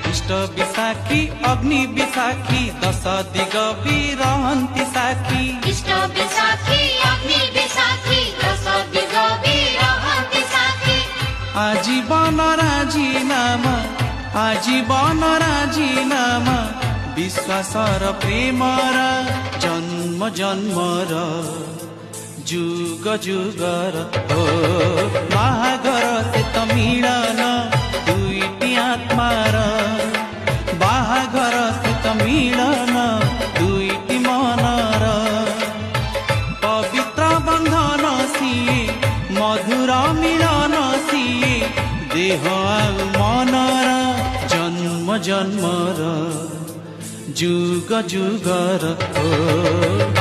इष्ट विशाखी अग्नि विशाखी दश दिग बिरहन्ती साखी इष्ट विशाखी अग्नि विशाखी दश दिग बिरहन्ती साखी आजीवन राजीनामा आजीवन राजीनामा विश्वासर प्रेमर जन्म जन्मर जुग जुगर हो बाहागर से त मिलन दुईटी आत्मार बाहागर से त मिलन दुईटी मनर पवित्र बंधन सिए मधुर मिलन सिए देह आउ मनर जन्म जन्मर जुग जुगर हो।